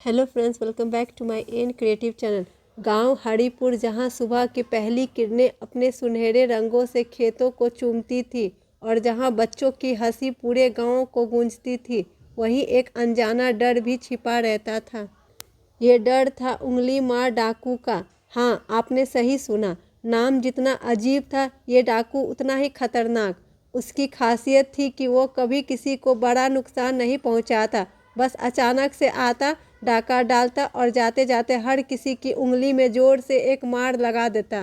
Hello friends, welcome back to my N creative channel. गांव हरिपुर, जहां सुबह की पहली किरणें अपने सुनहरे रंगों से खेतों को चूमती थी और जहां बच्चों की हंसी पूरे गांव को गूंजती थी, वहीं एक अनजाना डर भी छिपा रहता था। ये डर था उंगली मार डाकू का। हाँ, आपने सही सुना। नाम जितना अजीब था, ये डाकू उतना ही खतरनाक। उसकी खासियत थी कि वो कभी किसी को बड़ा नुकसान नहीं पहुंचाता, बस अचानक से आता, डाका डालता और जाते जाते हर किसी की उंगली में जोर से एक मार लगा देता।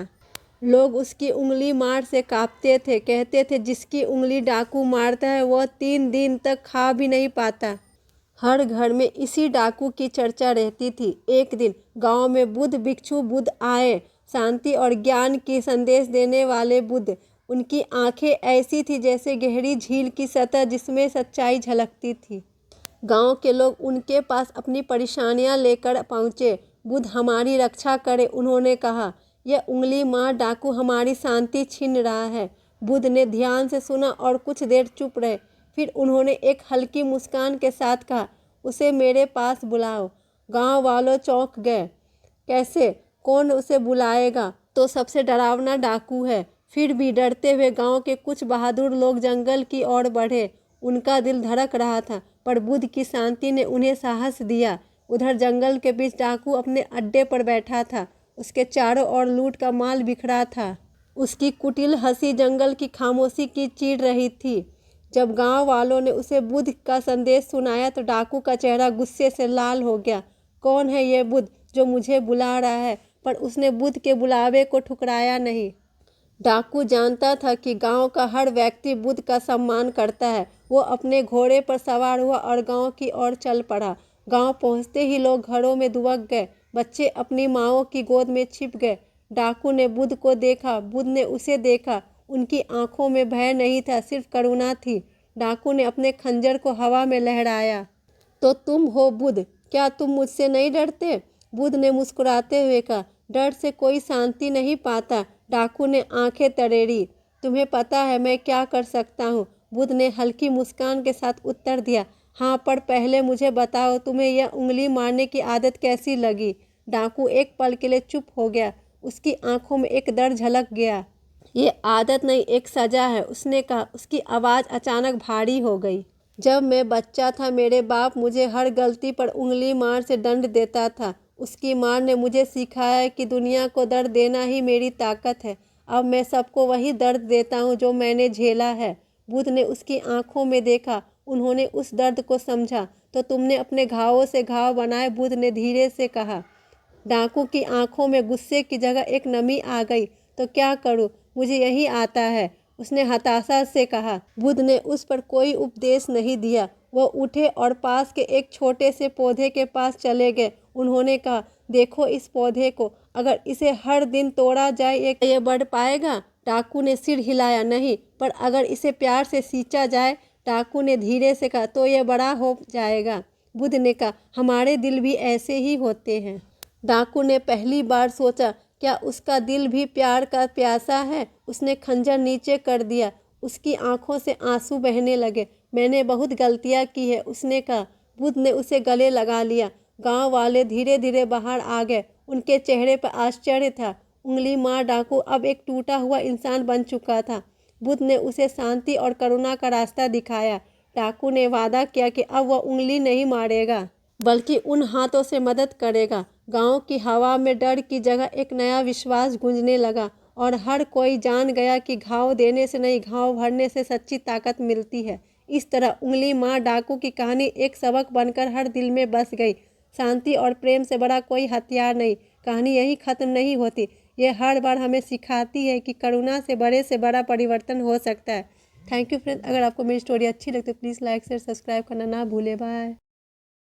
लोग उसकी उंगली मार से कांपते थे, कहते थे जिसकी उंगली डाकू मारता है वह 3 दिन तक खा भी नहीं पाता। हर घर में इसी डाकू की चर्चा रहती थी। एक दिन गांव में बुद्ध भिक्षु बुद्ध आए, शांति और ज्ञान की संदेश देने वाले बुद्ध। उनकी आंखें ऐसी थी जैसे गहरी झील की सतह जिसमें सच्चाई झलकती थी। गांव के लोग उनके पास अपनी परेशानियां लेकर पहुंचे। बुद्ध हमारी रक्षा करे, उन्होंने कहा। यह उंगली मार डाकू हमारी शांति छीन रहा है। बुद्ध ने ध्यान से सुना और कुछ देर चुप रहे। फिर उन्होंने एक हल्की मुस्कान के साथ कहा, उसे मेरे पास बुलाओ। गांव वालों चौंक गए। कैसे? कौन उसे बुलाएगा? तो सबसे डरावना डाकू है। फिर भी डरते हुए गांव के कुछ बहादुर लोग जंगल की ओर बढ़े। उनका दिल धड़क रहा था, पर बुद्ध की शांति ने उन्हें साहस दिया। उधर जंगल के बीच डाकू अपने अड्डे पर बैठा था। उसके चारों ओर लूट का माल बिखरा था। उसकी कुटिल हंसी जंगल की खामोशी की चीर रही थी। जब गांव वालों ने उसे बुद्ध का संदेश सुनाया तो डाकू का चेहरा गुस्से से लाल हो गया। कौन है ये बुद्ध जो मुझे बुला रहा है? पर उसने बुद्ध के बुलावे को ठुकराया नहीं। डाकू जानता था कि गांव का हर व्यक्ति बुद्ध का सम्मान करता है। वो अपने घोड़े पर सवार हुआ और गांव की ओर चल पड़ा। गांव पहुंचते ही लोग घरों में दुबक गए। बच्चे अपनी माँओं की गोद में छिप गए। डाकू ने बुद्ध को देखा, बुद्ध ने उसे देखा। उनकी आंखों में भय नहीं था, सिर्फ करुणा थी। डाकू ने अपने खंजर को हवा में लहराया। तो तुम हो बुद्ध, क्या तुम मुझसे नहीं डरते? बुद्ध ने मुस्कुराते हुए कहा। डर से कोई शांति नहीं पाता। डाकू ने आंखें तरेरी। तुम्हें पता है मैं क्या कर सकता हूँ? बुद्ध ने हल्की मुस्कान के साथ उत्तर दिया। हाँ, पर पहले मुझे बताओ, तुम्हें यह उंगली मारने की आदत कैसी लगी? डाकू एक पल के लिए चुप हो गया। उसकी आंखों में एक डर झलक गया। ये आदत नहीं, एक सजा है, उसने कहा। उसकी आवाज़ अचानक भारी हो गई। जब मैं बच्चा था मेरे बाप मुझे हर गलती पर उंगली मार से दंड देता था। उसकी मार ने मुझे सिखाया कि दुनिया को दर्द देना ही मेरी ताकत है। अब मैं सबको वही दर्द देता हूँ जो मैंने झेला है। बुद्ध ने उसकी आंखों में देखा। उन्होंने उस दर्द को समझा। तो तुमने अपने घावों से घाव बनाए, बुद्ध ने धीरे से कहा। डाकू की आंखों में गुस्से की जगह एक नमी आ गई। तो क्या करूं? मुझे यही आता है, उसने हताशा से कहा। बुद्ध ने उस पर कोई उपदेश नहीं दिया। वह उठे और पास के एक छोटे से पौधे के पास चले गए। उन्होंने कहा, देखो इस पौधे को, अगर इसे हर दिन तोड़ा जाए ये बढ़ पाएगा? डाकू ने सिर हिलाया। नहीं, पर अगर इसे प्यार से सींचा जाए, डाकू ने धीरे से कहा, तो ये बड़ा हो जाएगा। बुद्ध ने कहा, हमारे दिल भी ऐसे ही होते हैं। डाकू ने पहली बार सोचा, क्या उसका दिल भी प्यार का प्यासा है? उसने खंजर नीचे कर दिया। उसकी आंखों से आंसू बहने लगे। मैंने बहुत गलतियां की है, उसने कहा। बुद्ध ने उसे गले लगा लिया। गांव वाले धीरे धीरे बाहर आ गए। उनके चेहरे पर आश्चर्य था। उंगली मार डाकू अब एक टूटा हुआ इंसान बन चुका था। बुद्ध ने उसे शांति और करुणा का रास्ता दिखाया। डाकू ने वादा किया कि अब वह उंगली नहीं मारेगा, बल्कि उन हाथों से मदद करेगा। गांव की हवा में डर की जगह एक नया विश्वास गूंजने लगा और हर कोई जान गया कि घाव देने से नहीं, घाव भरने से सच्ची ताकत मिलती है। इस तरह उंगली मार डाकू की कहानी एक सबक बनकर हर दिल में बस गई। शांति और प्रेम से बड़ा कोई हथियार नहीं। कहानी यही खत्म नहीं होती। ये हर बार हमें सिखाती है कि करुणा से बड़ा परिवर्तन हो सकता है। Thank you friends. अगर आपको मेरी स्टोरी अच्छी लगे तो प्लीज़ लाइक शेयर सब्सक्राइब करना ना भूलें। बाय।